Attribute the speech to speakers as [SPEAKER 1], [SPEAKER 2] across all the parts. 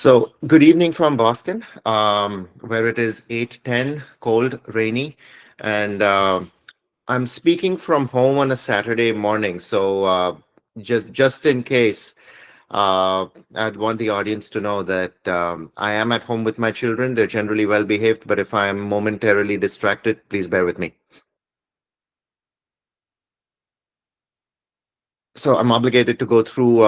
[SPEAKER 1] So, good evening from Boston, where it is 8:10, cold, rainy, and I'm speaking from home on a Saturday morning. So, just in case, I'd want the audience to know that I am at home with my children. They're generally well behaved, but if I am momentarily distracted, please bear with me. So I'm obligated to go through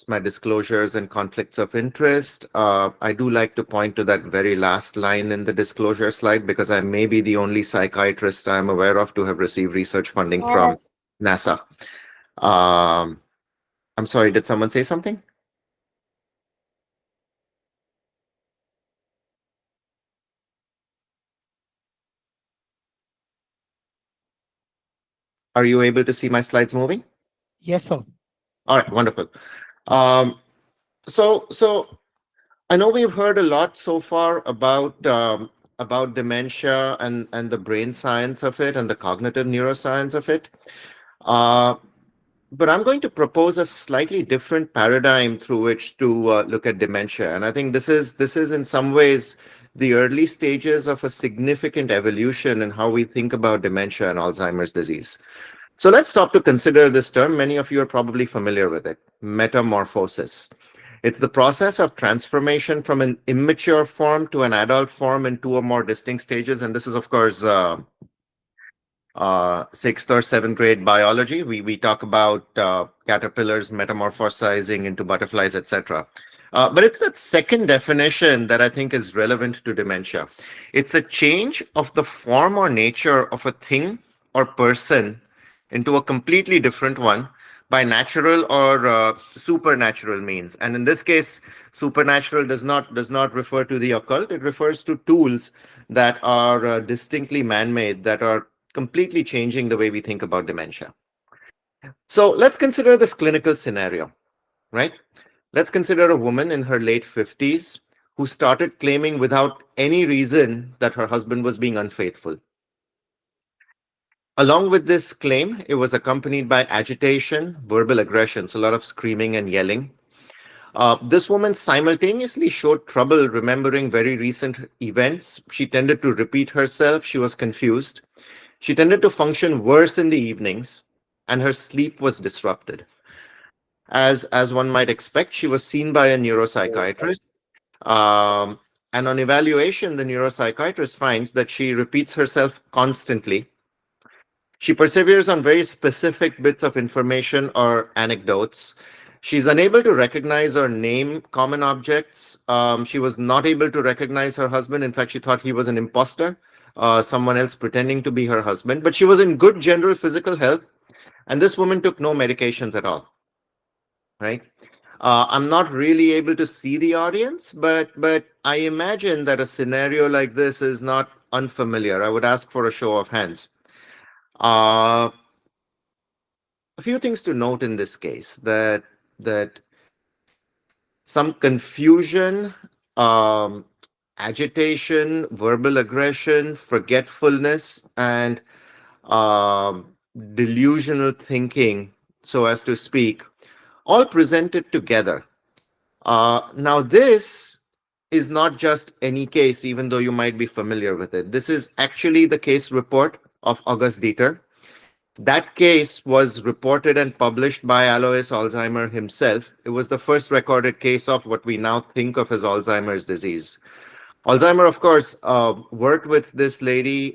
[SPEAKER 1] my disclosures and conflicts of interest. I do like to point to that very last line in the disclosure slide because I may be the only psychiatrist I'm aware of to have received research funding from NASA. Um, I'm sorry, did someone say something? Are you able to see my slides moving?
[SPEAKER 2] Yes, sir.
[SPEAKER 1] All right, wonderful. Um, so I know we've heard a lot so far about dementia and the brain science of it and the cognitive neuroscience of it. Uh, but I'm going to propose a slightly different paradigm through which to look at dementia, and I think this is in some ways the early stages of a significant evolution in how we think about dementia and Alzheimer's disease. So let's stop to consider this term. Many of you are probably familiar with it: metamorphosis. It's the process of transformation from an immature form to an adult form in two or more distinct stages. And this is, of course, sixth or seventh grade biology. We talk about caterpillars metamorphosizing into butterflies, etc. But it's that second definition that I think is relevant to dementia. It's a change of the form or nature of a thing or person into a completely different one by natural or supernatural means. And in this case, supernatural does not refer to the occult. It refers to tools that are distinctly man-made, that are completely changing the way we think about dementia. So let's consider this clinical scenario, right? Let's consider a woman in her late 50s who started claiming without any reason that her husband was being unfaithful. Along with this claim, it was accompanied by agitation, verbal aggression, so a lot of screaming and yelling. This woman simultaneously showed trouble remembering very recent events. She tended to repeat herself. She was confused. She tended to function worse in the evenings, and her sleep was disrupted. As one might expect, she was seen by a neuropsychiatrist. Um, and on evaluation, the neuropsychiatrist finds that she repeats herself constantly. She perseveres on very specific bits of information or anecdotes. She's unable to recognize or name common objects. She was not able to recognize her husband. In fact, she thought he was an imposter, someone else pretending to be her husband. But she was in good general physical health, and this woman took no medications at all, right? I'm not really able to see the audience, but I imagine that a scenario like this is not unfamiliar. I would ask for a show of hands. Uh, a few things to note in this case: that some confusion, um, agitation, verbal aggression, forgetfulness, and delusional thinking, so as to speak, all presented together. Now, this is not just any case, even though you might be familiar with it. This is actually the case report of August Dieter. That case was reported and published by Alois Alzheimer himself. It was the first recorded case of what we now think of as Alzheimer's disease. Alzheimer, of course, worked with this lady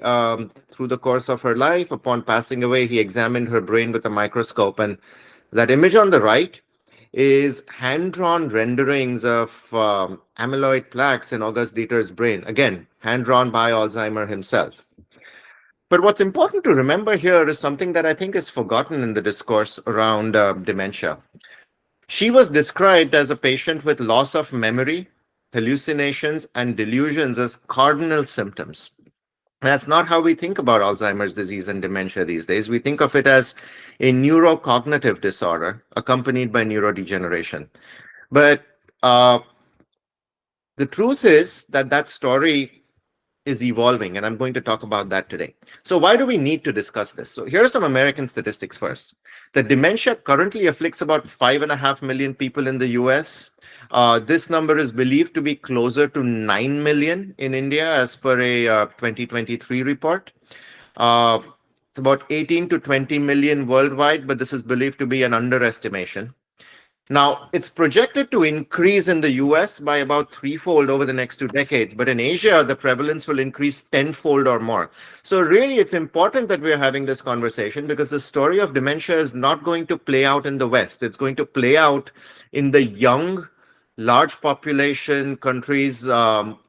[SPEAKER 1] through the course of her life. Upon passing away, he examined her brain with a microscope. And that image on the right is hand-drawn renderings of amyloid plaques in August Dieter's brain. Again, hand-drawn by Alzheimer himself. But what's important to remember here is something that I think is forgotten in the discourse around dementia. She was described as a patient with loss of memory, hallucinations, and delusions as cardinal symptoms. That's not how we think about Alzheimer's disease and dementia these days. We think of it as a neurocognitive disorder accompanied by neurodegeneration. But the truth is that that story is evolving, and I'm going to talk about that today. So why do we need to discuss this? So here are some American statistics first. The dementia currently afflicts about 5.5 million people in the US. This number is believed to be closer to 9 million in India as per a 2023 report. Uh, it's about 18 to 20 million worldwide, but this is believed to be an underestimation. Now, it's projected to increase in the US by about threefold over the next 2 decades, but in Asia, the prevalence will increase tenfold or more. So really, it's important that we're having this conversation because the story of dementia is not going to play out in the West. It's going to play out in the young, large population countries,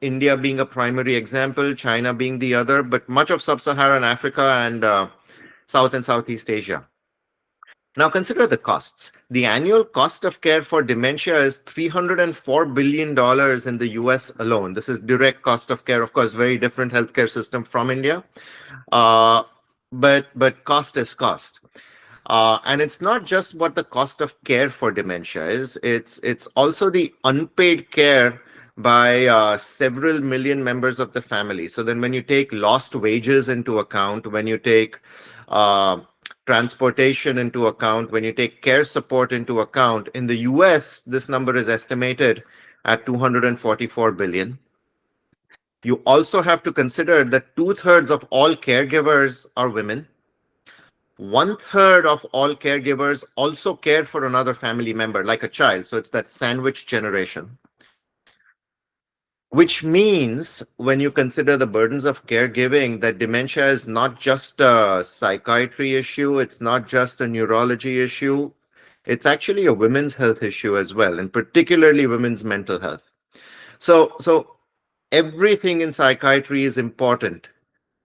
[SPEAKER 1] India being a primary example, China being the other, but much of sub-Saharan Africa and South and Southeast Asia. Now consider the costs. The annual cost of care for dementia is $304 billion in the US alone. This is direct cost of care, of course, very different healthcare system from India. But cost is cost. And it's not just what the cost of care for dementia is, it's also the unpaid care by several million members of the family. So then when you take lost wages into account, when you take transportation into account, when you take care support into account, in the US, this number is estimated at 244 billion. You also have to consider that 2/3 of all caregivers are women. 1/3 of all caregivers also care for another family member, like a child. So it's that sandwich generation. Which means when you consider the burdens of caregiving, that dementia is not just a psychiatry issue, it's not just a neurology issue, it's actually a women's health issue as well, and particularly women's mental health. So everything in psychiatry is important,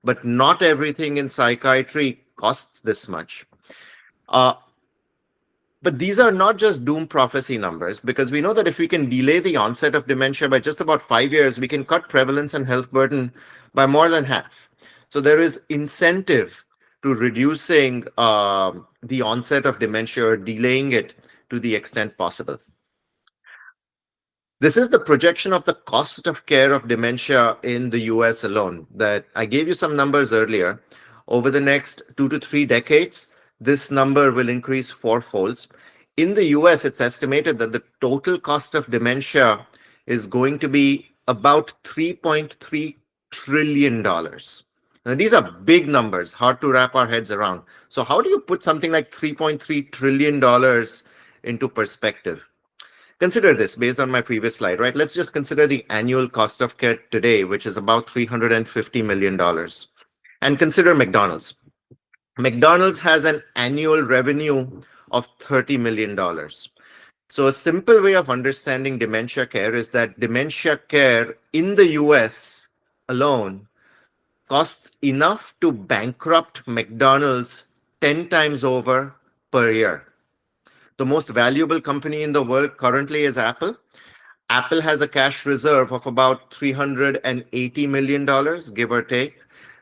[SPEAKER 1] but not everything in psychiatry costs this much. But these are not just doom prophecy numbers, because we know that if we can delay the onset of dementia by just about 5 years, we can cut prevalence and health burden by more than half. So there is incentive to reducing the onset of dementia or delaying it to the extent possible. This is the projection of the cost of care of dementia in the US alone. That I gave you some numbers earlier. Over the next 2 to 3 decades, this number will increase fourfolds. In the US, it's estimated that the total cost of dementia is going to be about $3.3 trillion. Now, these are big numbers, hard to wrap our heads around. So how do you put something like $3.3 trillion into perspective? Consider this based on my previous slide, right? Let's just consider the annual cost of care today, which is about $350 million. And consider McDonald's. McDonald's has an annual revenue of $30 million. So a simple way of understanding dementia care is that dementia care in the US alone costs enough to bankrupt McDonald's 10 times over per year. The most valuable company in the world currently is Apple. Apple has a cash reserve of about $380 million, give or take.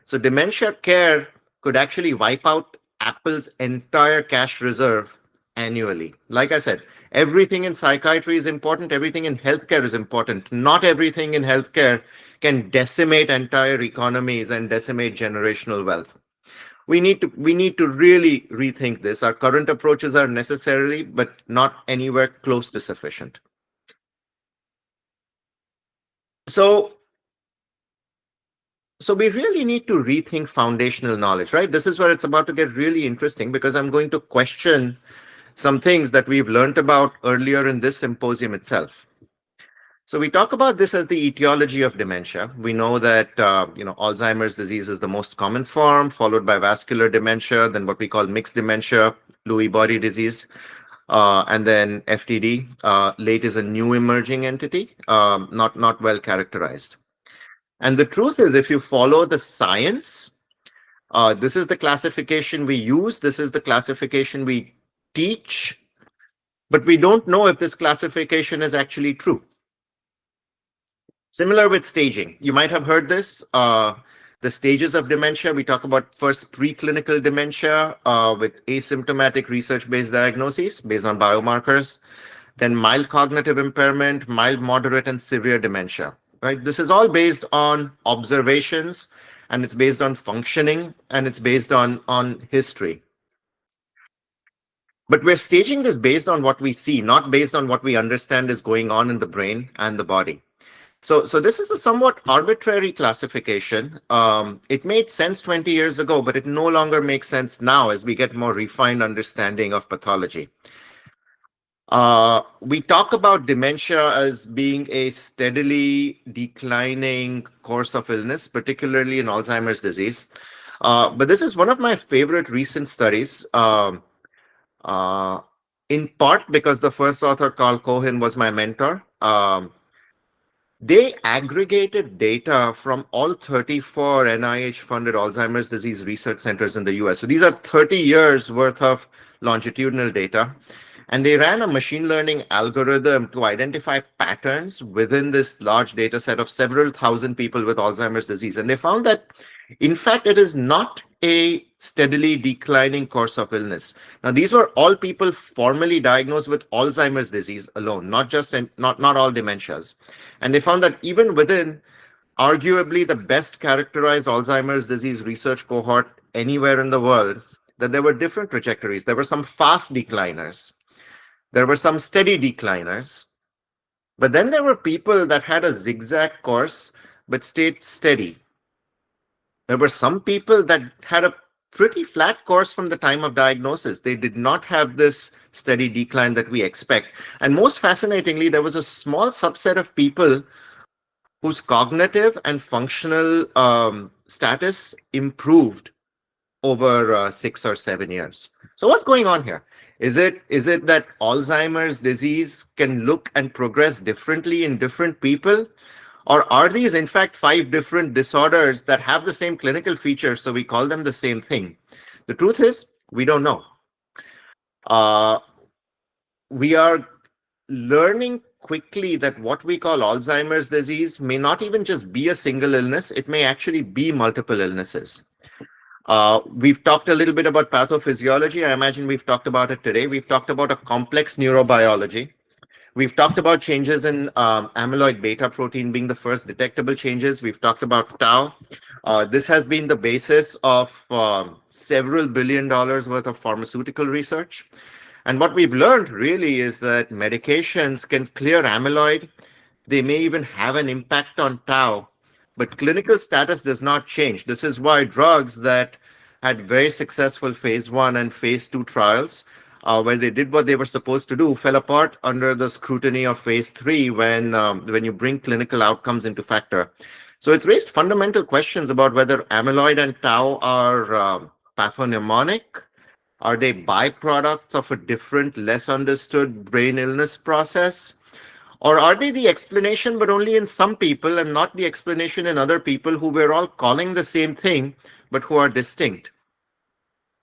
[SPEAKER 1] So dementia care could actually wipe out Apple's entire cash reserve annually. Like I said, everything in psychiatry is important, everything in healthcare is important. Not everything in healthcare can decimate entire economies and decimate generational wealth. We need to really rethink this. Our current approaches are necessary, but not anywhere close to sufficient. So we really need to rethink foundational knowledge, right? This is where it's about to get really interesting, because I'm going to question some things that we've learned about earlier in this symposium itself. So we talk about this as the etiology of dementia. We know that Alzheimer's disease is the most common form, followed by vascular dementia, then what we call mixed dementia, Lewy body disease, and then FTD. Late is a new emerging entity, not well characterized. And the truth is, if you follow the science, this is the classification we use, this is the classification we teach, but we don't know if this classification is actually true. Similar with staging. You might have heard this, the stages of dementia. We talk about first preclinical dementia with asymptomatic research-based diagnoses based on biomarkers, then mild cognitive impairment, mild, moderate, and severe dementia. right? This is all based on observations, and it's based on functioning, and it's based on history. But we're staging this based on what we see, not based on what we understand is going on in the brain and the body. So this is a somewhat arbitrary classification. It made sense 20 years ago, but it no longer makes sense now as we get more refined understanding of pathology. We talk about dementia as being a steadily declining course of illness, particularly in Alzheimer's disease. But this is one of my favorite recent studies, in part because the first author, Carl Cohen, was my mentor. They aggregated data from all 34 NIH-funded Alzheimer's disease research centers in the US. So these are 30 years worth of longitudinal data. And they ran a machine learning algorithm to identify patterns within this large data set of several thousand people with Alzheimer's disease. And they found that, in fact, it is not a steadily declining course of illness. Now, these were all people formally diagnosed with Alzheimer's disease alone, not all dementias. And they found that even within arguably the best characterized Alzheimer's disease research cohort anywhere in the world, that there were different trajectories. There were some fast decliners. There were some steady decliners. But then there were people that had a zigzag course but stayed steady. There were some people that had a pretty flat course from the time of diagnosis. They did not have this steady decline that we expect. And most fascinatingly, there was a small subset of people whose cognitive and functional status improved over 6 or 7 years. So what's going on here? Is it that Alzheimer's disease can look and progress differently in different people? Or are these, in fact, 5 different disorders that have the same clinical features, so we call them the same thing? The truth is, we don't know. We are learning quickly that what we call Alzheimer's disease may not even just be a single illness. It may actually be multiple illnesses. We've talked a little bit about pathophysiology. I imagine we've talked about it today. We've talked about a complex neurobiology. We've talked about changes in amyloid beta protein being the first detectable changes. We've talked about tau. This has been the basis of several $1 billion worth of pharmaceutical research. And what we've learned really is that medications can clear amyloid. They may even have an impact on tau, but clinical status does not change. This is why drugs that had very successful phase 1 and phase 2 trials, where they did what they were supposed to do, fell apart under the scrutiny of phase 3 when you bring clinical outcomes into factor. So it raised fundamental questions about whether amyloid and tau are pathognomonic. Are they byproducts of a different, less understood brain illness process? Or are they the explanation, but only in some people and not the explanation in other people who we're all calling the same thing, but who are distinct?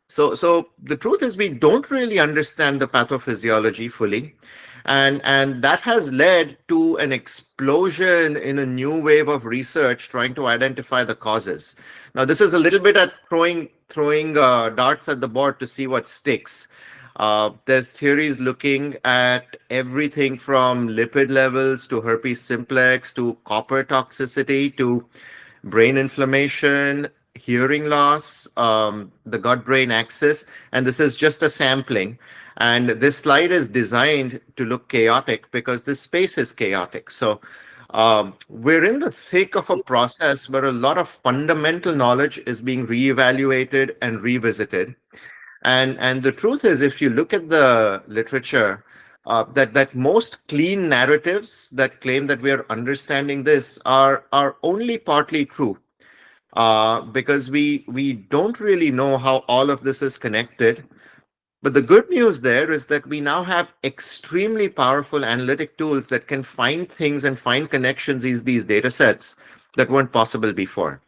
[SPEAKER 1] So the truth is we don't really understand the pathophysiology fully. And that has led to an explosion in a new wave of research trying to identify the causes. Now, this is a little bit at throwing darts at the board to see what sticks. There's theories looking at everything from lipid levels to herpes simplex to copper toxicity to brain inflammation, hearing loss, the gut-brain axis, and this is just a sampling. And this slide is designed to look chaotic because this space is chaotic. So we're in the thick of a process where a lot of fundamental knowledge is being reevaluated and revisited. And the truth is, if you look at the literature, that most clean narratives that claim that we are understanding this are only partly true. Because we don't really know how all of this is connected. But the good news there is that we now have extremely powerful analytic tools that can find things and find connections in these data sets that weren't possible before.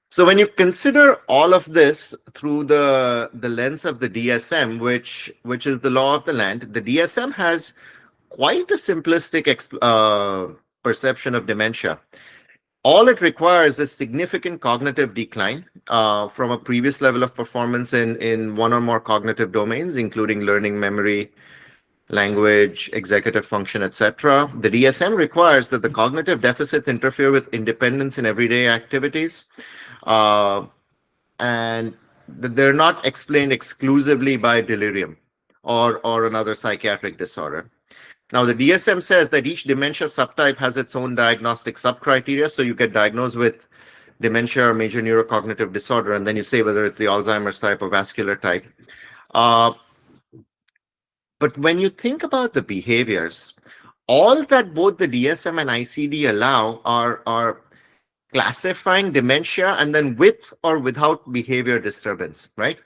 [SPEAKER 1] So when you consider all of this through the lens of the DSM, which is the law of the land, the DSM has quite a simplistic perception of dementia. All it requires is significant cognitive decline from a previous level of performance in one or more cognitive domains, including learning, memory, language, executive function, etc. The DSM requires that the cognitive deficits interfere with independence in everyday activities, uh, and that they're not explained exclusively by delirium or another psychiatric disorder. Now, the DSM says that each dementia subtype has its own diagnostic subcriteria. So you get diagnosed with dementia or major neurocognitive disorder, and then you say whether it's the Alzheimer's type or vascular type. Uh, but when you think about the behaviors, all that both the DSM and ICD allow are classifying dementia and then with or without behavior disturbance, right?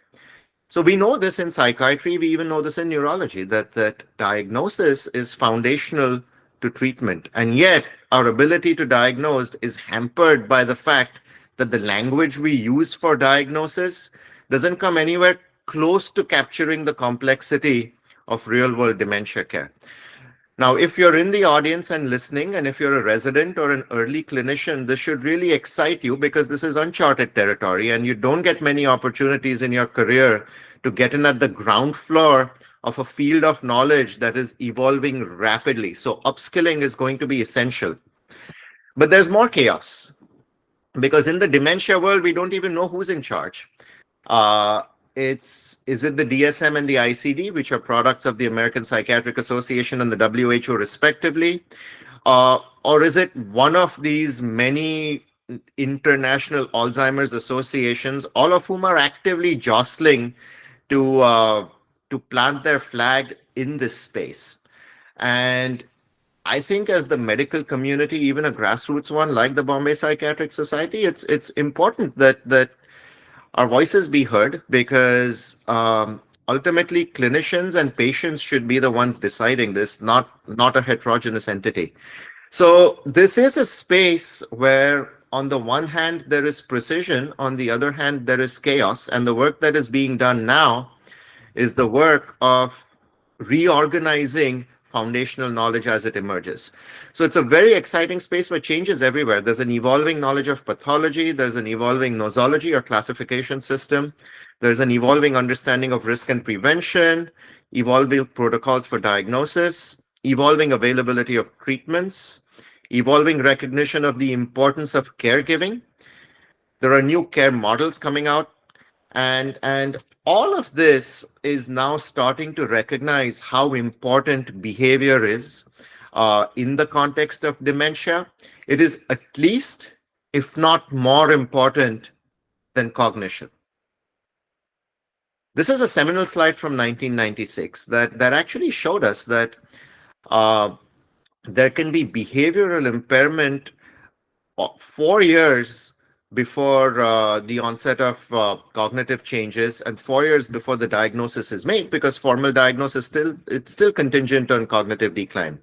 [SPEAKER 1] So we know this in psychiatry, we even know this in neurology, that diagnosis is foundational to treatment. And yet our ability to diagnose is hampered by the fact that the language we use for diagnosis doesn't come anywhere close to capturing the complexity of real-world dementia care. Now, if you're in the audience and listening, and if you're a resident or an early clinician, this should really excite you because this is uncharted territory and you don't get many opportunities in your career to get in at the ground floor of a field of knowledge that is evolving rapidly. So upskilling is going to be essential. But there's more chaos because in the dementia world, we don't even know who's in charge. Is it the DSM and the ICD, which are products of the American Psychiatric Association and the WHO respectively? Or is it one of these many international Alzheimer's associations, all of whom are actively jostling to plant their flag in this space? And I think as the medical community, even a grassroots one like the Bombay Psychiatric Society, it's important that our voices be heard because ultimately clinicians and patients should be the ones deciding this, not a heterogeneous entity. So this is a space where on the one hand there is precision, on the other hand there is chaos, and the work that is being done now is the work of reorganizing foundational knowledge as it emerges. So it's a very exciting space where change is everywhere. There's an evolving knowledge of pathology. There's an evolving nosology or classification system. There's an evolving understanding of risk and prevention, evolving protocols for diagnosis, evolving availability of treatments, evolving recognition of the importance of caregiving. There are new care models coming out. And all of this is now starting to recognize how important behavior is in the context of dementia. It is at least, if not more important than cognition. This is a seminal slide from 1996 that actually showed us that there can be behavioral impairment 4 years before the onset of cognitive changes and 4 years before the diagnosis is made, because formal diagnosis it's still contingent on cognitive decline.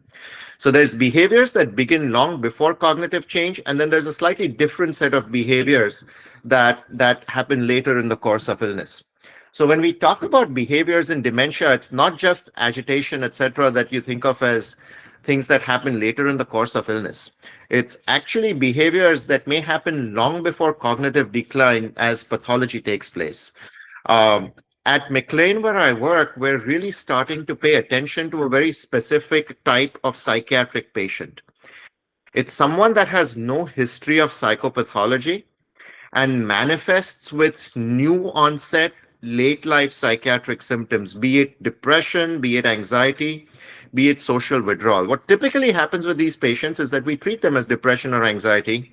[SPEAKER 1] So there's behaviors that begin long before cognitive change, and then there's a slightly different set of behaviors that happen later in the course of illness. So when we talk about behaviors in dementia, it's not just agitation, etc., that you think of as things that happen later in the course of illness. It's actually behaviors that may happen long before cognitive decline as pathology takes place. At McLean, where I work, we're really starting to pay attention to a very specific type of psychiatric patient. It's someone that has no history of psychopathology and manifests with new onset, late life psychiatric symptoms, be it depression, be it anxiety, be it social withdrawal. What typically happens with these patients is that we treat them as depression or anxiety.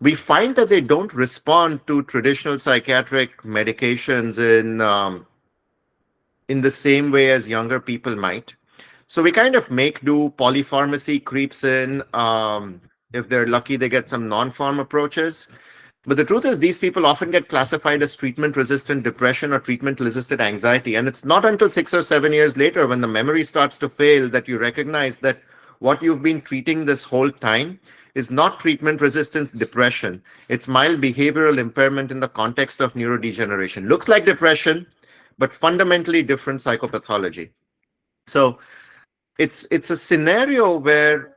[SPEAKER 1] We find that they don't respond to traditional psychiatric medications in the same way as younger people might. So we kind of make do. Polypharmacy creeps in. If they're lucky, they get some non-pharm approaches. But the truth is, these people often get classified as treatment-resistant depression or treatment-resistant anxiety. And it's not until 6 or 7 years later, when the memory starts to fail, that you recognize that what you've been treating this whole time is not treatment-resistant depression. It's mild behavioral impairment in the context of neurodegeneration. Looks like depression, but fundamentally different psychopathology. So it's a scenario where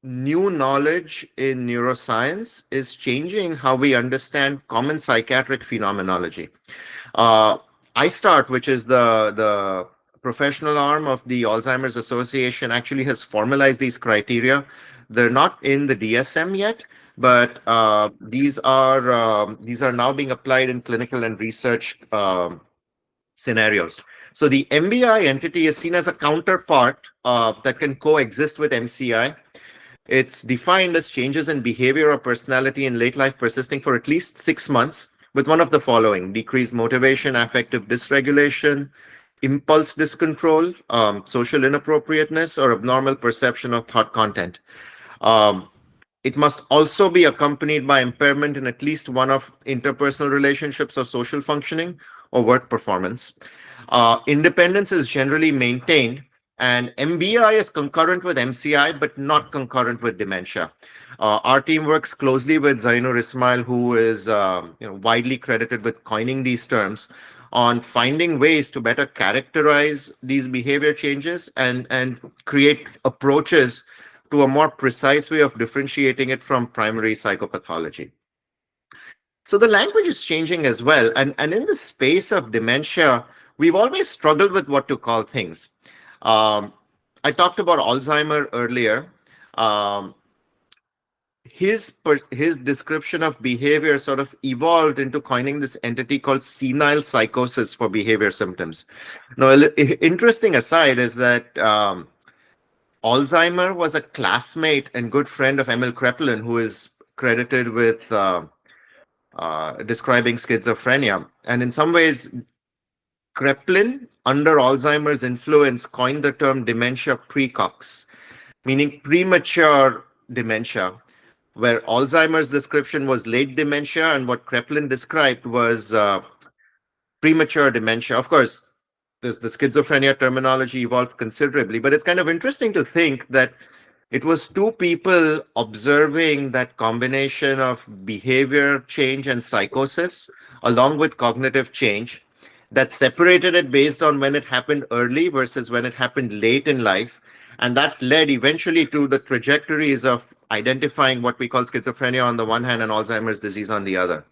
[SPEAKER 1] new knowledge in neuroscience is changing how we understand common psychiatric phenomenology. ISTART, which is the professional arm of the Alzheimer's Association actually has formalized these criteria. They're not in the DSM yet, but these are now being applied in clinical and research scenarios. So the MBI entity is seen as a counterpart that can coexist with MCI. It's defined as changes in behavior or personality in late life persisting for at least 6 months with one of the following: decreased motivation, affective dysregulation, impulse discontrol, social inappropriateness, or abnormal perception of thought content. Um, it must also be accompanied by impairment in at least one of interpersonal relationships or social functioning or work performance. Independence is generally maintained, and MBI is concurrent with MCI, but not concurrent with dementia. Our team works closely with Zainur Ismail, who is widely credited with coining these terms, on finding ways to better characterize these behavior changes and create approaches to a more precise way of differentiating it from primary psychopathology. So the language is changing as well. And in the space of dementia, we've always struggled with what to call things. Um, I talked about Alzheimer earlier. Um, his description of behavior sort of evolved into coining this entity called senile psychosis for behavior symptoms. Now, interesting aside is that Alzheimer was a classmate and good friend of Emil Kraepelin, who is credited with describing schizophrenia. And in some ways, Kraepelin, under Alzheimer's influence, coined the term dementia precox, meaning premature dementia, where Alzheimer's description was late dementia, and what Kraepelin described was premature dementia. Of course, the schizophrenia terminology evolved considerably, but it's kind of interesting to think that it was two people observing that combination of behavior change and psychosis, along with cognitive change, that separated it based on when it happened early versus when it happened late in life. And that led eventually to the trajectories of identifying what we call schizophrenia on the one hand and Alzheimer's disease on the other.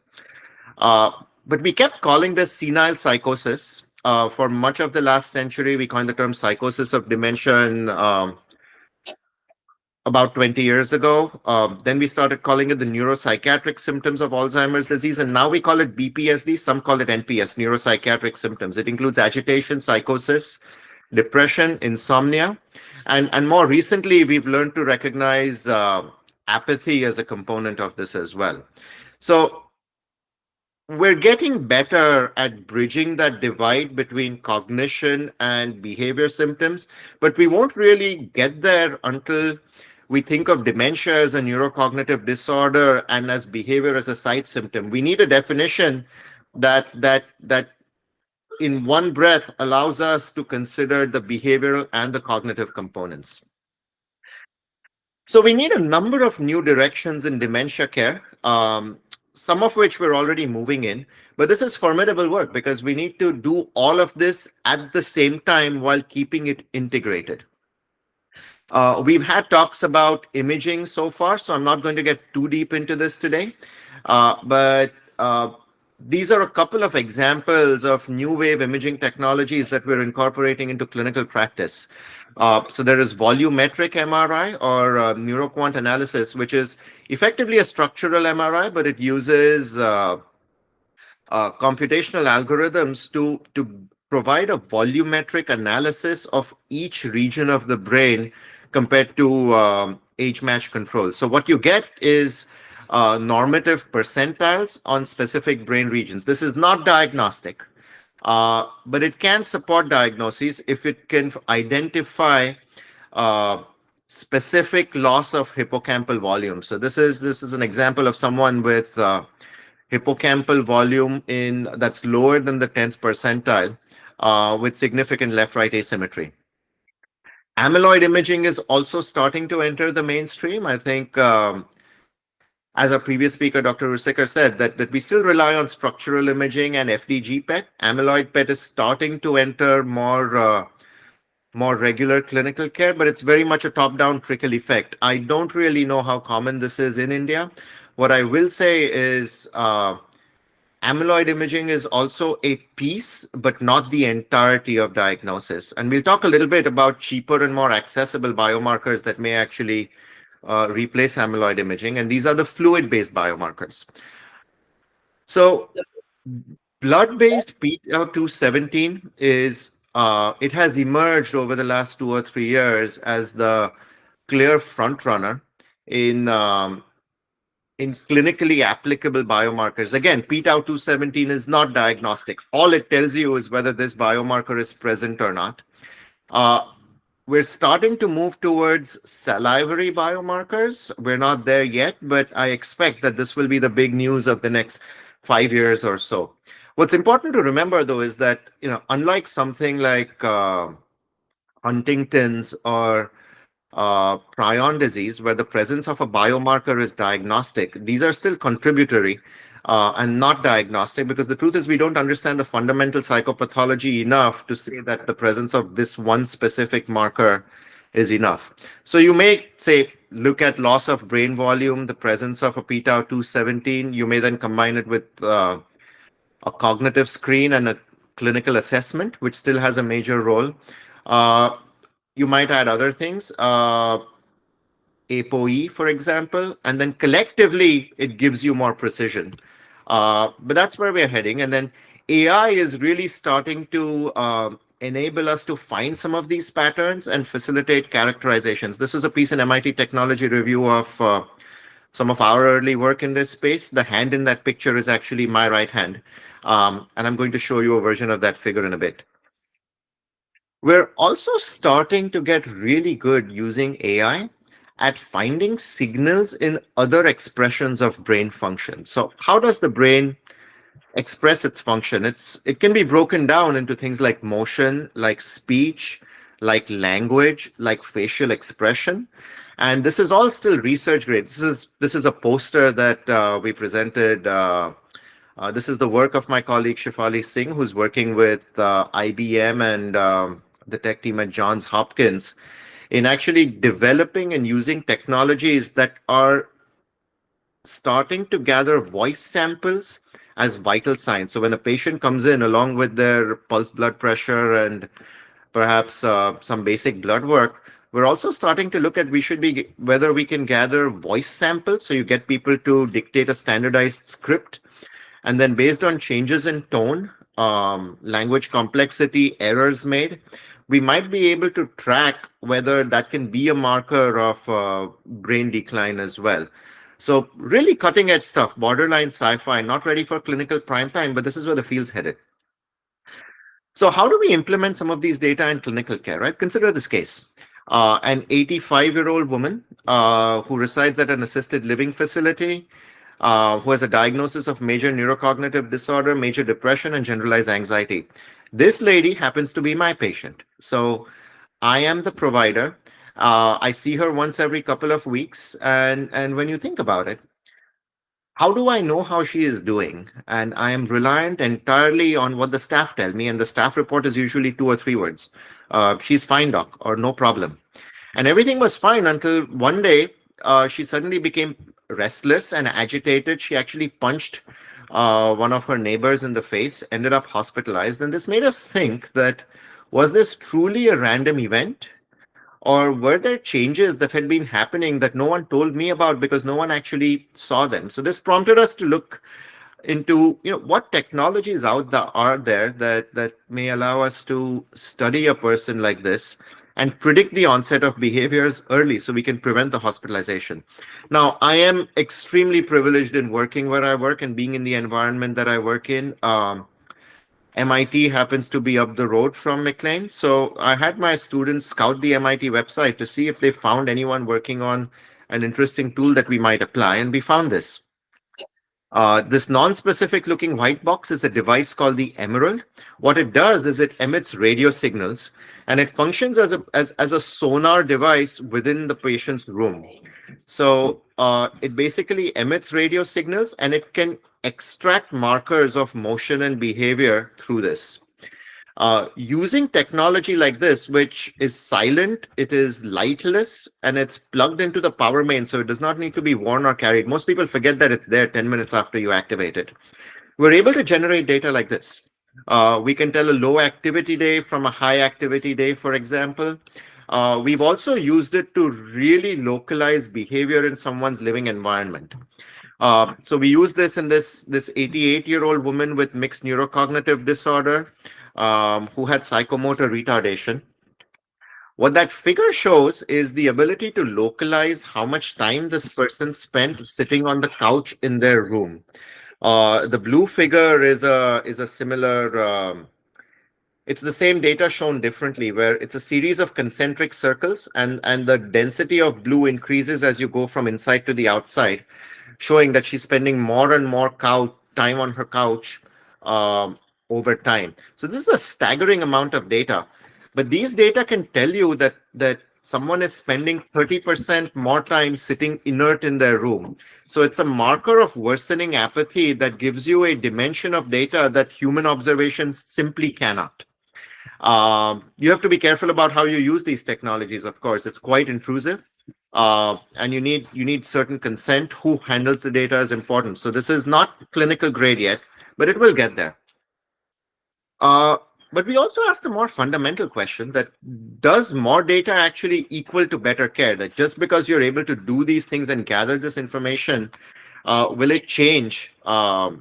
[SPEAKER 1] But we kept calling this senile psychosis. For much of the last century, we coined the term psychosis of dementia in, about 20 years ago. Then we started calling it the neuropsychiatric symptoms of Alzheimer's disease, and now we call it BPSD. Some call it NPS, neuropsychiatric symptoms. It includes agitation, psychosis, depression, insomnia, and more recently, we've learned to recognize apathy as a component of this as well. So we're getting better at bridging that divide between cognition and behavior symptoms, but we won't really get there until we think of dementia as a neurocognitive disorder and as behavior as a side symptom. We need a definition that in one breath allows us to consider the behavioral and the cognitive components. So we need a number of new directions in dementia care, some of which we're already moving in, but this is formidable work because we need to do all of this at the same time while keeping it integrated. We've had talks about imaging so far, so I'm not going to get too deep into this today, but these are a couple of examples of new wave imaging technologies that we're incorporating into clinical practice. So there is volumetric MRI or neuroquant analysis, which is effectively a structural MRI, but it uses computational algorithms to provide a volumetric analysis of each region of the brain compared to age-matched control. So what you get is normative percentiles on specific brain regions. This is not diagnostic, but it can support diagnoses if it can identify specific loss of hippocampal volume. So this is an example of someone with hippocampal volume that's lower than the 10th percentile with significant left-right asymmetry. Amyloid imaging is also starting to enter the mainstream. I think, as our previous speaker, Dr. Rusekar, said, that we still rely on structural imaging and FDG PET. Amyloid PET is starting to enter more regular clinical care, but it's very much a top-down trickle effect. I don't really know how common this is in India. What I will say is amyloid imaging is also a piece, but not the entirety of diagnosis. And we'll talk a little bit about cheaper and more accessible biomarkers that may actually replace amyloid imaging. And these are the fluid-based biomarkers. So blood-based p-tau217 is it has emerged over the last 2 or 3 years as the clear front runner in clinically applicable biomarkers. Again, p-tau217 is not diagnostic. All it tells you is whether this biomarker is present or not. Uh, we're starting to move towards salivary biomarkers. We're not there yet, but I expect that this will be the big news of the next 5 years or so. What's important to remember, though, is that, unlike something like Huntington's or prion disease, where the presence of a biomarker is diagnostic, these are still contributory and not diagnostic, because the truth is we don't understand the fundamental psychopathology enough to say that the presence of this one specific marker is enough. So you may say, look at loss of brain volume, the presence of a p-tau217. You may then combine it with a cognitive screen and a clinical assessment, which still has a major role. You might add other things, ApoE, for example, and then collectively it gives you more precision. But that's where we're heading. And then AI is really starting to enable us to find some of these patterns and facilitate characterizations. This is a piece in MIT Technology Review of some of our early work in this space. The hand in that picture is actually my right hand. And I'm going to show you a version of that figure in a bit. We're also starting to get really good using AI at finding signals in other expressions of brain function. So how does the brain express its function? It can be broken down into things like motion, like speech, like language, like facial expression. And this is all still research grade. This is a poster that we presented. This is the work of my colleague Shefali Singh, who's working with IBM and the tech team at Johns Hopkins in actually developing and using technologies that are starting to gather voice samples as vital signs. So when a patient comes in along with their pulse blood pressure and perhaps some basic blood work, we're also starting to look at whether we can gather voice samples. So you get people to dictate a standardized script. And then based on changes in tone, language complexity, errors made, we might be able to track whether that can be a marker of brain decline as well. So really cutting edge stuff, borderline sci-fi, not ready for clinical prime time, but this is where the field's headed. So how do we implement some of these data in clinical care, right? Consider this case. An 85-year-old woman who resides at an assisted living facility, who has a diagnosis of major neurocognitive disorder, major depression, and generalized anxiety. This lady happens to be my patient. So I am the provider. I see her once every couple of weeks. And when you think about it, how do I know how she is doing? And I am reliant entirely on what the staff tell me. And the staff report is usually 2 or 3 words. She's fine, doc, or no problem. And everything was fine until one day she suddenly became restless and agitated. She actually punched one of her neighbors in the face, ended up hospitalized. And this made us think that, was this truly a random event? Or were there changes that had been happening that no one told me about because no one actually saw them? So this prompted us to look into what technologies are there that may allow us to study a person like this and predict the onset of behaviors early so we can prevent the hospitalization. Now, I am extremely privileged in working where I work and being in the environment that I work in. MIT happens to be up the road from McLean. So I had my students scout the MIT website to see if they found anyone working on an interesting tool that we might apply. And we found this. This non-specific looking white box is a device called the Emerald. What it does is it emits radio signals, and it functions as a sonar device within the patient's room. So it basically emits radio signals, and it can extract markers of motion and behavior through this. Using technology like this, which is silent, it is lightless, and it's plugged into the power main, so it does not need to be worn or carried. Most people forget that it's there 10 minutes after you activate it. We're able to generate data like this. We can tell a low activity day from a high activity day, for example. We've also used it to really localize behavior in someone's living environment. So we use this in this 88-year-old woman with mixed neurocognitive disorder, who had psychomotor retardation. What that figure shows is the ability to localize how much time this person spent sitting on the couch in their room. The blue figure is a similar. It's the same data shown differently, where it's a series of concentric circles, and the density of blue increases as you go from inside to the outside, showing that she's spending more and more time on her couch over time. So this is a staggering amount of data, but these data can tell you that someone is spending 30% more time sitting inert in their room. So it's a marker of worsening apathy that gives you a dimension of data that human observation simply cannot. You have to be careful about how you use these technologies. Of course, it's quite intrusive, and you need certain consent. Who handles the data is important. So this is not clinical grade yet, but it will get there. Uh, but we also asked a more fundamental question: that does more data actually equal to better care? That just because you're able to do these things and gather this information, will it change uh,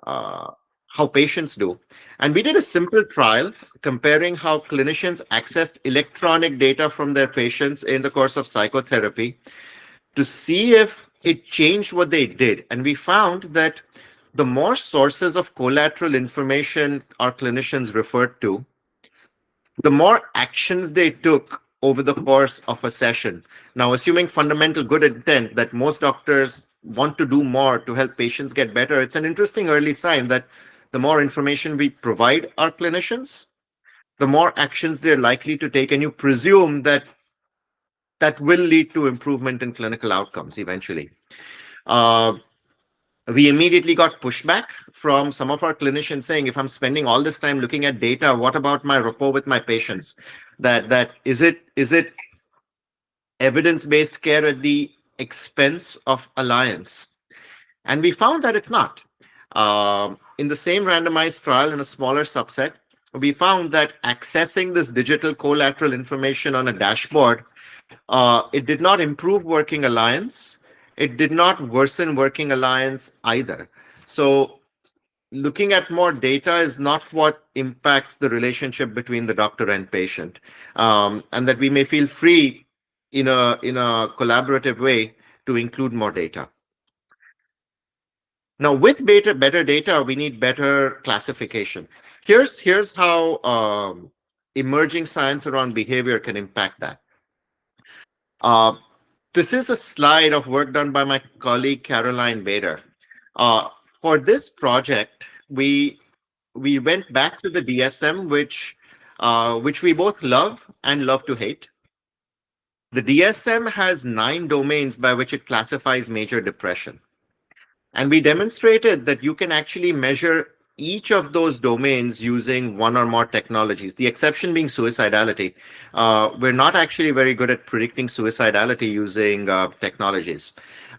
[SPEAKER 1] how patients do? And we did a simple trial comparing how clinicians accessed electronic data from their patients in the course of psychotherapy to see if it changed what they did. And we found that the more sources of collateral information our clinicians referred to, the more actions they took over the course of a session. Now, assuming fundamental good intent that most doctors want to do more to help patients get better, it's an interesting early sign that the more information we provide our clinicians, the more actions they're likely to take. And you presume that that will lead to improvement in clinical outcomes eventually. Uh, we immediately got pushback from some of our clinicians saying, if I'm spending all this time looking at data, what about my rapport with my patients? That is it evidence-based care at the expense of alliance? And we found that it's not. In the same randomized trial in a smaller subset, we found that accessing this digital collateral information on a dashboard, it did not improve working alliance. It did not worsen working alliance either. So looking at more data is not what impacts the relationship between the doctor and patient, and that we may feel free in a collaborative way to include more data. Now, with better data, we need better classification. Here's how emerging science around behavior can impact that. Uh, this is a slide of work done by my colleague Caroline Bader. Uh, for this project, we went back to the DSM, which we both love and love to hate. The DSM has 9 domains by which it classifies major depression. And we demonstrated that you can actually measure each of those domains using one or more technologies, the exception being suicidality. We're not actually very good at predicting suicidality using technologies.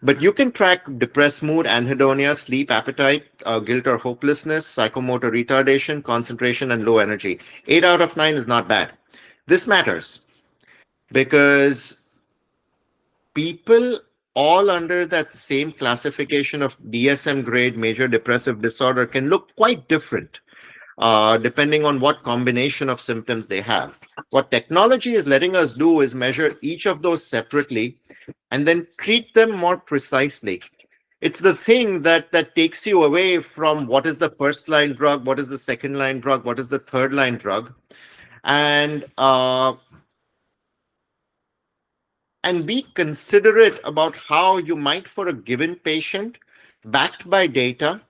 [SPEAKER 1] But you can track depressed mood, anhedonia, sleep, appetite, guilt or hopelessness, psychomotor retardation, concentration, and low energy. 8 out of 9 is not bad. This matters because people all under that same classification of DSM grade major depressive disorder can look quite different depending on what combination of symptoms they have. What technology is letting us do is measure each of those separately and then treat them more precisely. It's the thing that takes you away from what is the first line drug, what is the second line drug, what is the third line drug, and be considerate about how you might, for a given patient, backed by data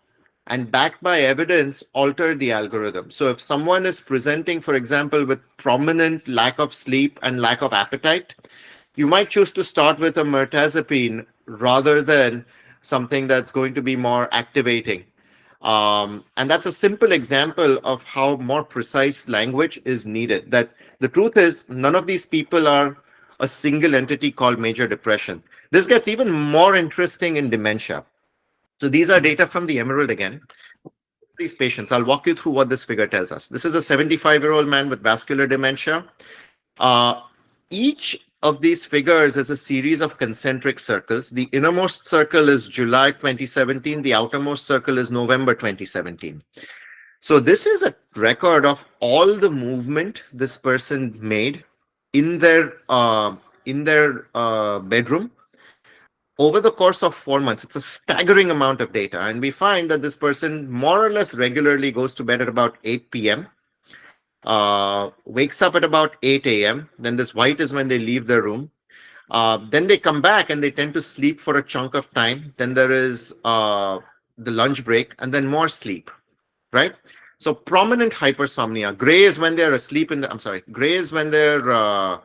[SPEAKER 1] and backed by evidence, alter the algorithm. So if someone is presenting, for example, with prominent lack of sleep and lack of appetite, you might choose to start with a mirtazapine rather than something that's going to be more activating. And that's a simple example of how more precise language is needed. That the truth is, none of these people are a single entity called major depression. This gets even more interesting in dementia. So these are data from the Emerald again. these patients. I'll walk you through what this figure tells us. This is a 75-year-old man with vascular dementia. Uh, each of these figures is a series of concentric circles. The innermost circle is July 2017. The outermost circle is November 2017. So this is a record of all the movement this person made in their bedroom over the course of 4 months. It's a staggering amount of data, and we find that this person more or less regularly goes to bed at about 8 p.m. Wakes up at about 8 a.m. Then this white is when they leave their room. Then they come back and they tend to sleep for a chunk of time. Then there is the lunch break and then more sleep, right? So prominent hypersomnia. Gray is when they're asleep in the, I'm sorry, gray is when they're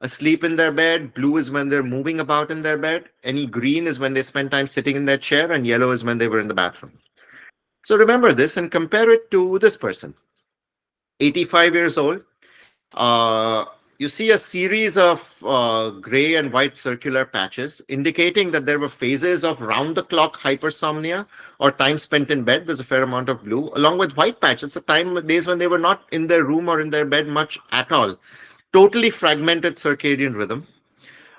[SPEAKER 1] asleep in their bed. Blue is when they're moving about in their bed. Any green is when they spend time sitting in their chair, and yellow is when they were in the bathroom. So remember this and compare it to this person. 85 years old. You see a series of gray and white circular patches indicating that there were phases of round-the-clock hypersomnia or time spent in bed. There's a fair amount of blue, along with white patches of days when they were not in their room or in their bed much at all. Totally fragmented circadian rhythm.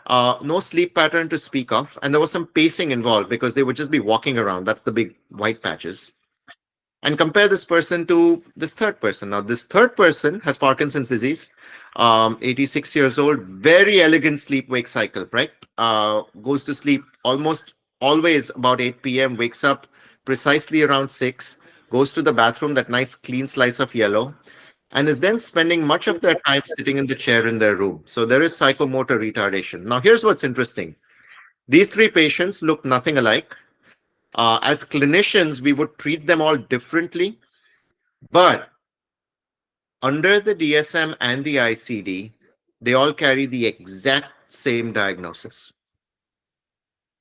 [SPEAKER 1] No sleep pattern to speak of. And there was some pacing involved because they would just be walking around. That's the big white patches. And compare this person to this third person. Now, this third person has Parkinson's disease, 86 years old, very elegant sleep-wake cycle, right? Goes to sleep almost always about 8 p.m., wakes up precisely around 6, goes to the bathroom, that nice clean slice of yellow, and is then spending much of their time sitting in the chair in their room. So there is psychomotor retardation. Now, here's what's interesting. These three patients look nothing alike. As clinicians, we would treat them all differently, but under the DSM and the ICD, they all carry the exact same diagnosis.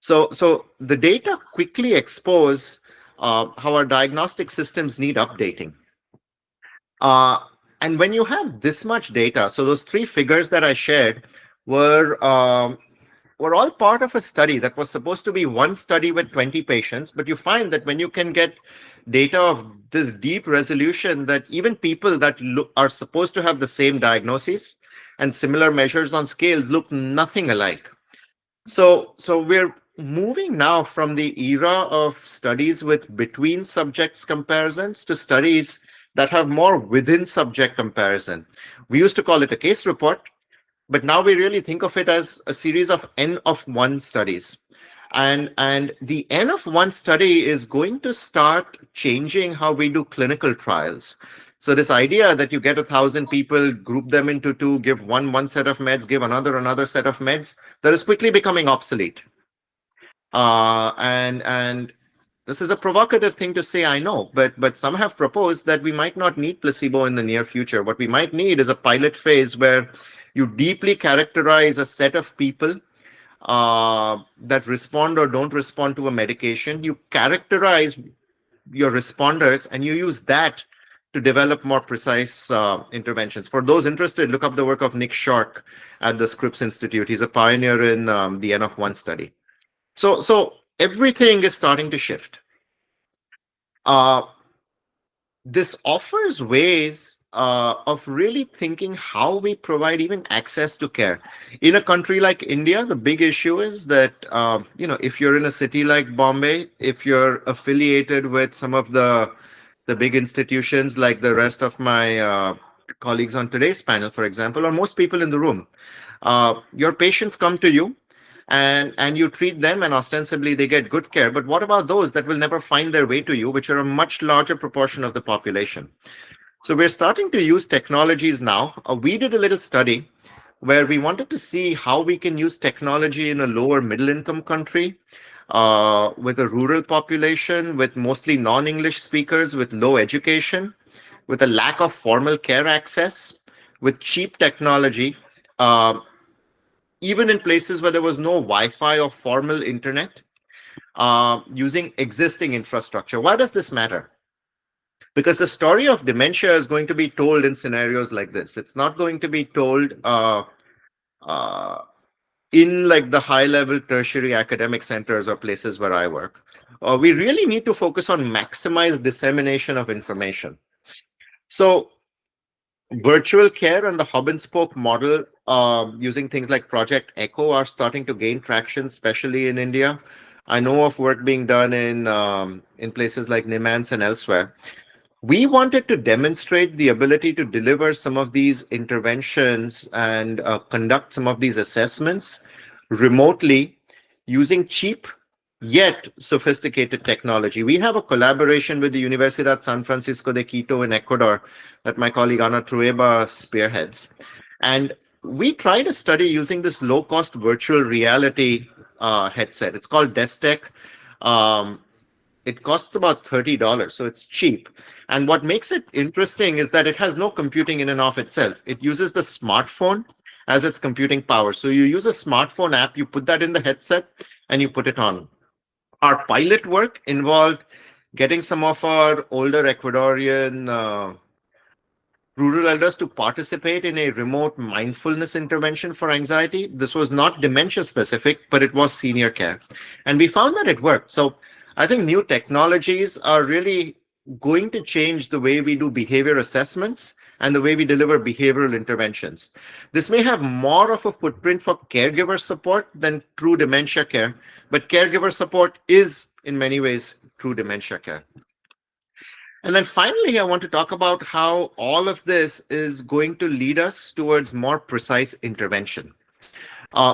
[SPEAKER 1] So the data quickly expose how our diagnostic systems need updating. And when you have this much data, so those three figures that I shared were all part of a study that was supposed to be one study with 20 patients, but you find that when you can get data of this deep resolution, that even people that are supposed to have the same diagnoses and similar measures on scales look nothing alike. So we're moving now from the era of studies with between subjects comparisons to studies that have more within subject comparison. We used to call it a case report, but now we really think of it as a series of N of 1 studies. And the N of 1 study is going to start changing how we do clinical trials. So this idea that you get 1,000 people, group them into two, give one set of meds, give another set of meds, that is quickly becoming obsolete. And this is a provocative thing to say, I know, but some have proposed that we might not need placebo in the near future. What we might need is a pilot phase where you deeply characterize a set of people that respond or don't respond to a medication. You characterize your responders and you use that to develop more precise interventions. For those interested, look up the work of Nick Shork at the Scripps Institute. He's a pioneer in the N of 1 study. So everything is starting to shift. This offers ways of really thinking how we provide even access to care. In a country like India, the big issue is that, if you're in a city like Bombay, if you're affiliated with some of the big institutions like the rest of my colleagues on today's panel, for example, or most people in the room, your patients come to you, and you treat them and ostensibly they get good care. But what about those that will never find their way to you, which are a much larger proportion of the population? So we're starting to use technologies now. We did a little study where we wanted to see how we can use technology in a lower middle income country with a rural population, with mostly non-English speakers, with low education, with a lack of formal care access, with cheap technology, even in places where there was no Wi-Fi or formal internet, using existing infrastructure. Why does this matter? Because the story of dementia is going to be told in scenarios like this. It's not going to be told in like the high-level tertiary academic centers or places where I work. We really need to focus on maximize dissemination of information. So virtual care and the hub and spoke model, using things like Project Echo, are starting to gain traction, especially in India. I know of work being done in places like Nimans and elsewhere. We wanted to demonstrate the ability to deliver some of these interventions and conduct some of these assessments remotely using cheap yet sophisticated technology. We have a collaboration with the Universidad San Francisco de Quito in Ecuador that my colleague Ana Trueba spearheads. And we tried a study using this low-cost virtual reality headset. It's called Destech. Um, it costs about $30, so it's cheap. And what makes it interesting is that it has no computing in and of itself. It uses the smartphone as its computing power. So you use a smartphone app, you put that in the headset, and you put it on. Our pilot work involved getting some of our older Ecuadorian rural elders to participate in a remote mindfulness intervention for anxiety. This was not dementia specific, but it was senior care. And we found that it worked. So I think new technologies are really going to change the way we do behavior assessments and the way we deliver behavioral interventions. This may have more of a footprint for caregiver support than true dementia care, but caregiver support is in many ways true dementia care. And then finally, I want to talk about how all of this is going to lead us towards more precise intervention.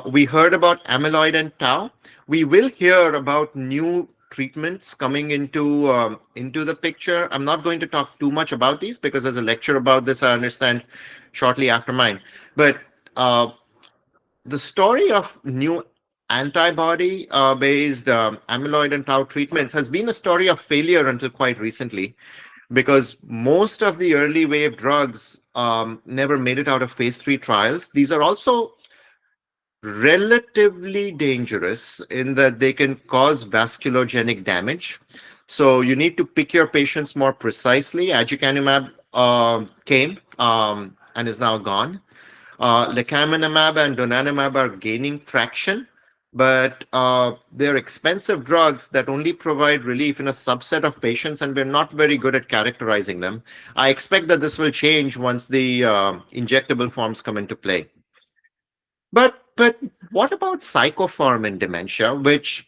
[SPEAKER 1] We heard about amyloid and tau. We will hear about new treatments coming into the picture. I'm not going to talk too much about these because there's a lecture about this, I understand, shortly after mine. But the story of new antibody-based amyloid and tau treatments has been a story of failure until quite recently, because most of the early wave drugs never made it out of phase 3 trials. These are also relatively dangerous in that they can cause vasculogenic damage. So you need to pick your patients more precisely. Aducanumab came and is now gone. Lecaminlimab and donanemab are gaining traction, but they're expensive drugs that only provide relief in a subset of patients, and we're not very good at characterizing them. I expect that this will change once the injectable forms come into play. But what about psychopharm in dementia, which,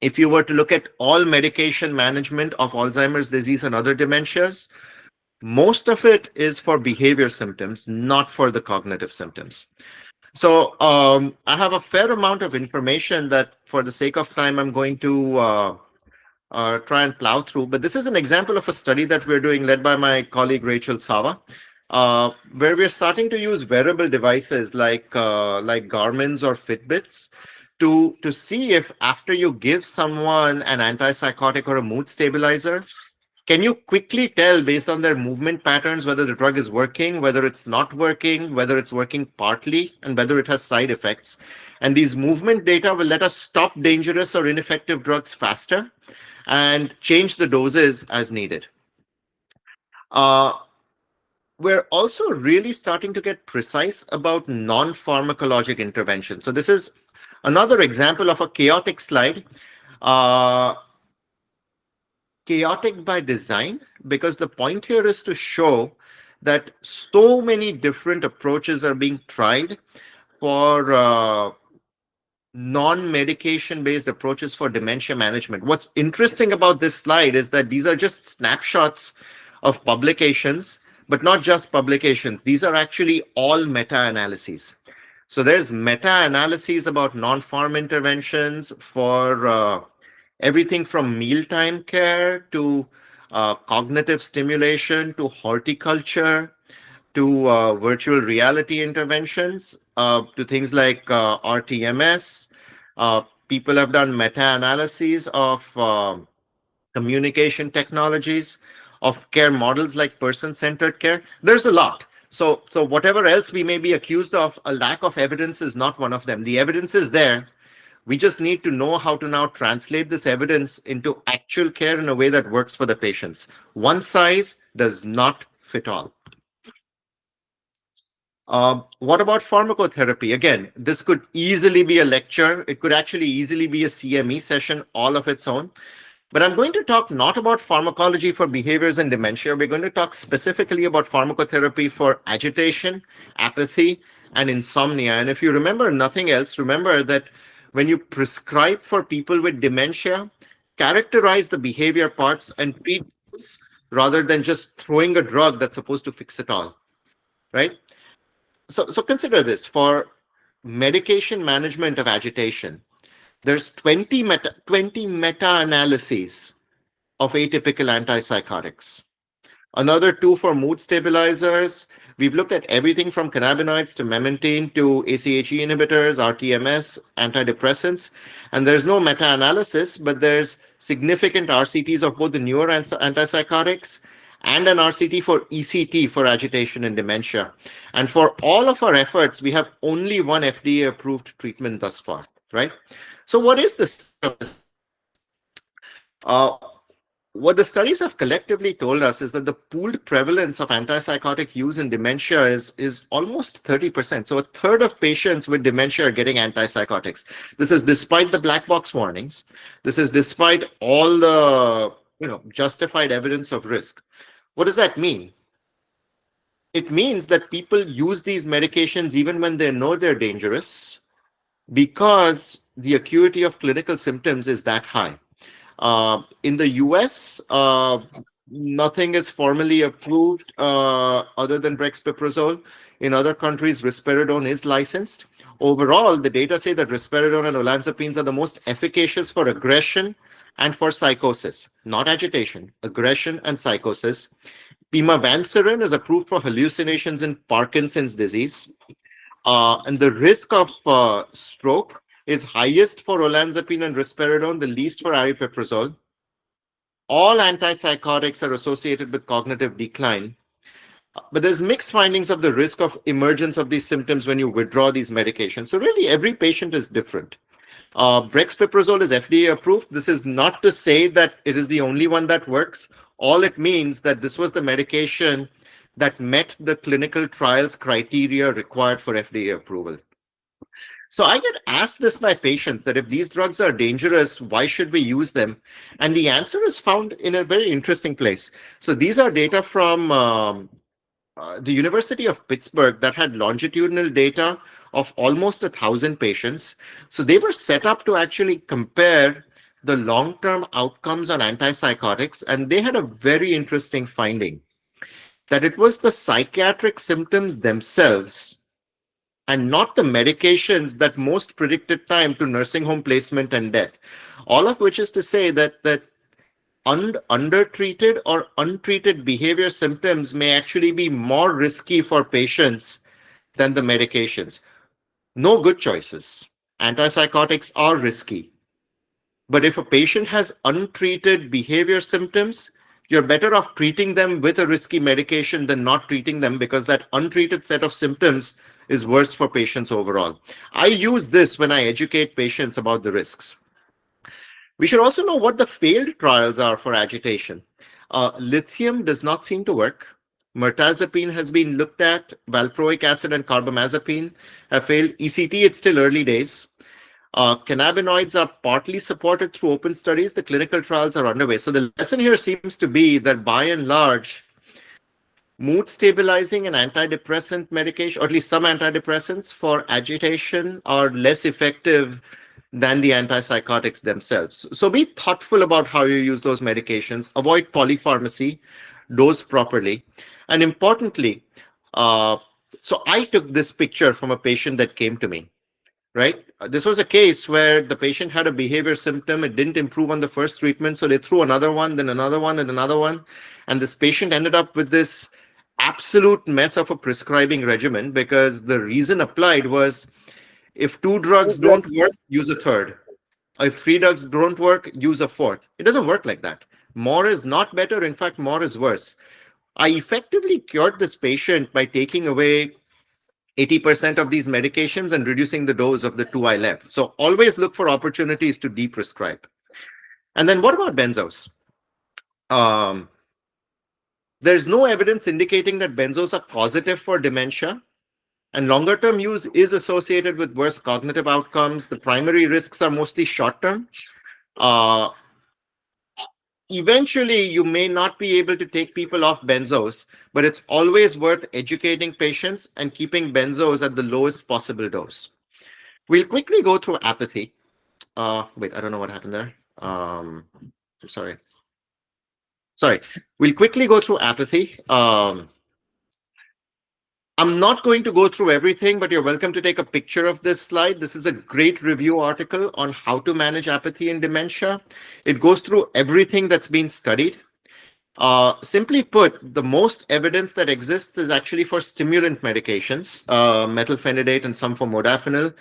[SPEAKER 1] if you were to look at all medication management of Alzheimer's disease and other dementias, most of it is for behavior symptoms, not for the cognitive symptoms. So I have a fair amount of information that, for the sake of time, I'm going to try and plow through. But this is an example of a study that we're doing, led by my colleague Rachel Sava, where we're starting to use wearable devices like Garmin's or Fitbits to see if, after you give someone an antipsychotic or a mood stabilizer, can you quickly tell based on their movement patterns whether the drug is working, whether it's not working, whether it's working partly, and whether it has side effects. And these movement data will let us stop dangerous or ineffective drugs faster and change the doses as needed. We're also really starting to get precise about non-pharmacologic intervention. So this is another example of a chaotic slide. Chaotic by design, because the point here is to show that so many different approaches are being tried for non-medication based approaches for dementia management. What's interesting about this slide is that these are just snapshots of publications, but not just publications. These are actually all meta-analyses. So there's meta-analyses about non-pharm interventions for everything from mealtime care to cognitive stimulation to horticulture to virtual reality interventions to things like RTMS. People have done meta-analyses of communication technologies, of care models like person-centered care. There's a lot. So whatever else we may be accused of, a lack of evidence is not one of them. The evidence is there. We just need to know how to now translate this evidence into actual care in a way that works for the patients. One size does not fit all. What about pharmacotherapy? Again, this could easily be a lecture. It could actually easily be a CME session all of its own. But I'm going to talk not about pharmacology for behaviors in dementia. We're going to talk specifically about pharmacotherapy for agitation, apathy, and insomnia. And if you remember nothing else, remember that when you prescribe for people with dementia, characterize the behavior parts and treat those rather than just throwing a drug that's supposed to fix it all, right? So consider this for medication management of agitation. There's 20 meta-analyses of atypical antipsychotics. Another two for mood stabilizers. We've looked at everything from cannabinoids to memantine to ACHE inhibitors, RTMS, antidepressants. And there's no meta-analysis, but there's significant RCTs of both the newer antipsychotics and an RCT for ECT for agitation and dementia. And for all of our efforts, we have only one FDA-approved treatment thus far, right? So what is this? What the studies have collectively told us is that the pooled prevalence of antipsychotic use in dementia is almost 30%. So a third of patients with dementia are getting antipsychotics. This is despite the black box warnings. This is despite all the justified evidence of risk. What does that mean? It means that people use these medications even when they know they're dangerous because the acuity of clinical symptoms is that high. In the US, nothing is formally approved other than brexpiprazole. In other countries, risperidone is licensed. Overall, the data say that risperidone and olanzapines are the most efficacious for aggression and for psychosis, not agitation, aggression and psychosis. Pimavanserin is approved for hallucinations in Parkinson's disease. And the risk of stroke is highest for olanzapine and risperidone, the least for aripiprazole. All antipsychotics are associated with cognitive decline, but there's mixed findings of the risk of emergence of these symptoms when you withdraw these medications. So really, every patient is different. Brexpiprazole is FDA approved. This is not to say that it is the only one that works. All it means that this was the medication that met the clinical trials criteria required for FDA approval. So I get asked this by patients that if these drugs are dangerous, why should we use them? And the answer is found in a very interesting place. So these are data from the University of Pittsburgh that had longitudinal data of almost 1,000 patients. So they were set up to actually compare the long-term outcomes on antipsychotics, and they had a very interesting finding that it was the psychiatric symptoms themselves and not the medications that most predicted time to nursing home placement and death. All of which is to say that undertreated or untreated behavior symptoms may actually be more risky for patients than the medications. No good choices. Antipsychotics are risky. But if a patient has untreated behavior symptoms, you're better off treating them with a risky medication than not treating them, because that untreated set of symptoms is worse for patients overall. I use this when I educate patients about the risks. We should also know what the failed trials are for agitation. Lithium does not seem to work. Mirtazapine has been looked at. Valproic acid and carbamazepine have failed. ECT, it's still early days. Cannabinoids are partly supported through open studies. The clinical trials are underway. So the lesson here seems to be that by and large, mood stabilizing and antidepressant medication, or at least some antidepressants for agitation, are less effective than the antipsychotics themselves. So be thoughtful about how you use those medications. Avoid polypharmacy, dose properly. And importantly, so I took this picture from a patient that came to me, right? This was a case where the patient had a behavior symptom. It didn't improve on the first treatment. So they threw another one, then another one, and another one. And this patient ended up with this absolute mess of a prescribing regimen, because the reason applied was if 2 drugs don't work, use a third. If 3 drugs don't work, use a fourth. It doesn't work like that. More is not better. In fact, more is worse. I effectively cured this patient by taking away 80% of these medications and reducing the dose of the 2 I left. So always look for opportunities to deprescribe. And then what about benzos? There's no evidence indicating that benzos are causative for dementia, and longer-term use is associated with worse cognitive outcomes. The primary risks are mostly short-term. Eventually, you may not be able to take people off benzos, but it's always worth educating patients and keeping benzos at the lowest possible dose. We'll quickly go through apathy. Wait, I don't know what happened there. I'm sorry. Sorry. We'll quickly go through apathy. I'm not going to go through everything, but you're welcome to take a picture of this slide. This is a great review article on how to manage apathy in dementia. It goes through everything that's been studied. Simply put, the most evidence that exists is actually for stimulant medications, methylphenidate and some for modafinil.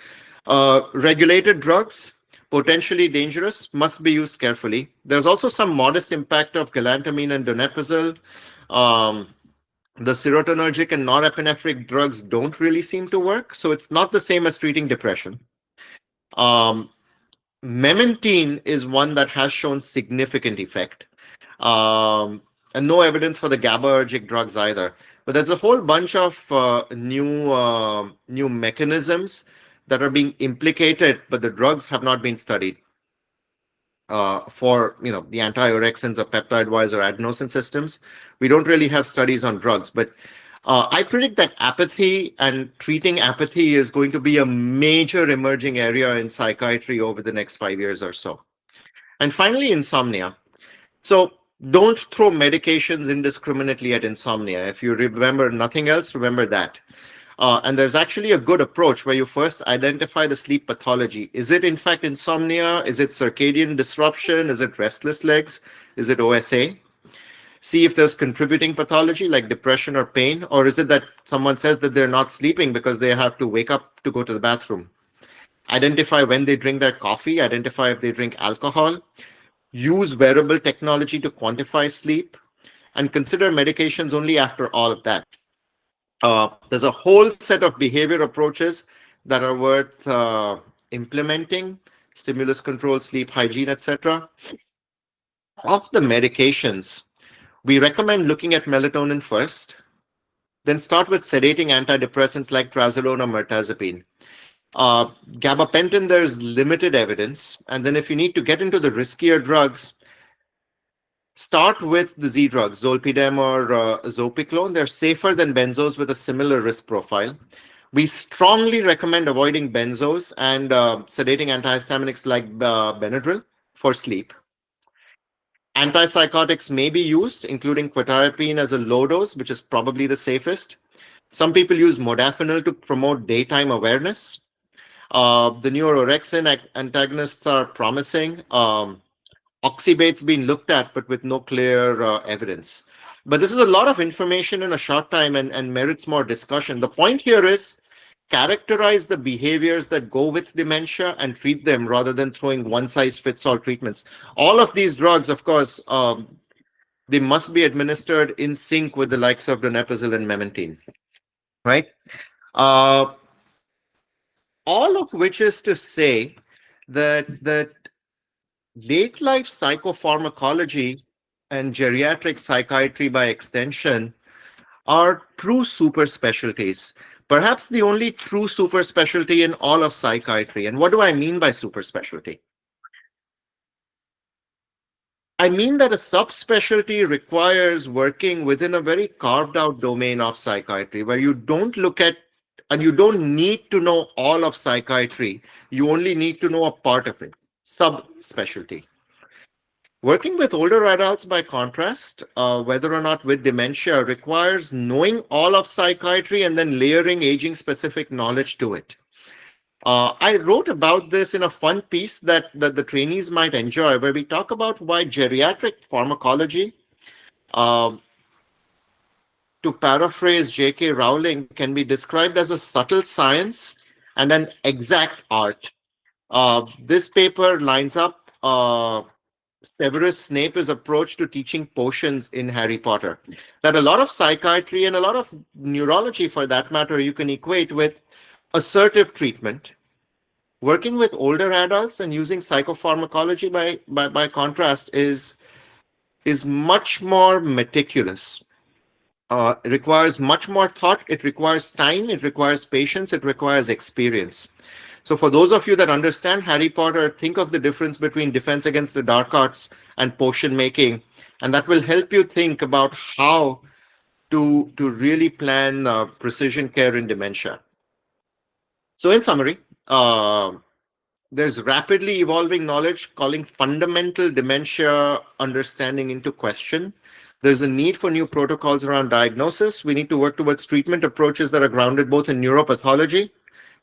[SPEAKER 1] Regulated drugs, potentially dangerous, must be used carefully. There's also some modest impact of galantamine and donepezil. The serotonergic and norepinephrine drugs don't really seem to work, so it's not the same as treating depression. Um, Memantine is one that has shown significant effect. And no evidence for the GABAergic drugs either. But there's a whole bunch of new mechanisms that are being implicated, but the drugs have not been studied for the anti-orexins or peptide-wise or adenosine systems. We don't really have studies on drugs, but I predict that apathy and treating apathy is going to be a major emerging area in psychiatry over the next 5 years or so. And finally, insomnia. So don't throw medications indiscriminately at insomnia. If you remember nothing else, remember that. And there's actually a good approach where you first identify the sleep pathology. Is it in fact insomnia? Is it circadian disruption? Is it restless legs? Is it OSA? See if there's contributing pathology like depression or pain, or is it that someone says that they're not sleeping because they have to wake up to go to the bathroom? Identify when they drink their coffee, identify if they drink alcohol, use wearable technology to quantify sleep, and consider medications only after all of that. There's a whole set of behavior approaches that are worth implementing: stimulus control, sleep hygiene, etc. Of the medications, we recommend looking at melatonin first, then start with sedating antidepressants like trazodone or mirtazapine. Gabapentin, there's limited evidence. And then if you need to get into the riskier drugs, start with the Z drugs, zolpidem or zopiclone. They're safer than benzos with a similar risk profile. We strongly recommend avoiding benzos and sedating antihistaminics like Benadryl for sleep. Antipsychotics may be used, including quetiapine as a low dose, which is probably the safest. Some people use modafinil to promote daytime awareness. The neuroorexin antagonists are promising. Oxybate's been looked at, but with no clear evidence. But this is a lot of information in a short time and merits more discussion. The point here is characterize the behaviors that go with dementia and treat them rather than throwing one-size-fits-all treatments. All of these drugs, of course, they must be administered in sync with the likes of donepezil and memantine, right? All of which is to say that late life psychopharmacology and geriatric psychiatry by extension are true super specialties, perhaps the only true super specialty in all of psychiatry. And what do I mean by super specialty? I mean that a subspecialty requires working within a very carved out domain of psychiatry where you don't look at and you don't need to know all of psychiatry. You only need to know a part of it. Subspecialty. Working with older adults, by contrast, whether or not with dementia, requires knowing all of psychiatry and then layering aging-specific knowledge to it. I wrote about this in a fun piece that the trainees might enjoy, where we talk about why geriatric pharmacology, to paraphrase J.K. Rowling, can be described as a subtle science and an exact art. This paper lines up Severus Snape's approach to teaching potions in Harry Potter. That a lot of psychiatry and a lot of neurology, for that matter, you can equate with assertive treatment. Working with older adults and using psychopharmacology, by contrast, is much more meticulous. It requires much more thought. It requires time. It requires patience. It requires experience. So for those of you that understand Harry Potter, think of the difference between Defense Against the Dark Arts and potion making, and that will help you think about how to really plan precision care in dementia. So in summary, there's rapidly evolving knowledge calling fundamental dementia understanding into question. There's a need for new protocols around diagnosis. We need to work towards treatment approaches that are grounded both in neuropathology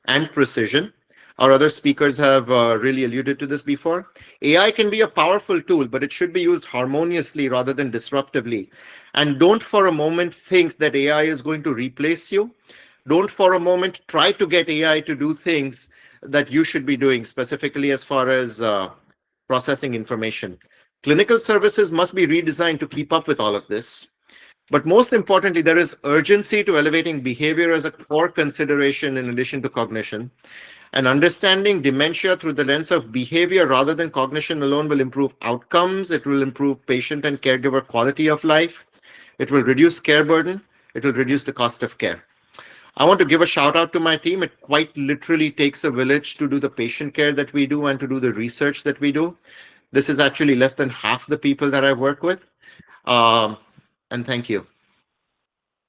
[SPEAKER 1] and precision. Our other speakers have really alluded to this before. AI can be a powerful tool, but it should be used harmoniously rather than disruptively. And don't for a moment think that AI is going to replace you. Don't for a moment try to get AI to do things that you should be doing, specifically as far as processing information. Clinical services must be redesigned to keep up with all of this. But most importantly, there is urgency to elevating behavior as a core consideration in addition to cognition. And understanding dementia through the lens of behavior rather than cognition alone will improve outcomes. It will improve patient and caregiver quality of life. It will reduce care burden. It will reduce the cost of care. I want to give a shout out to my team. It quite literally takes a village to do the patient care that we do and to do the research that we do. This is actually less than half the people that I work with. And thank you.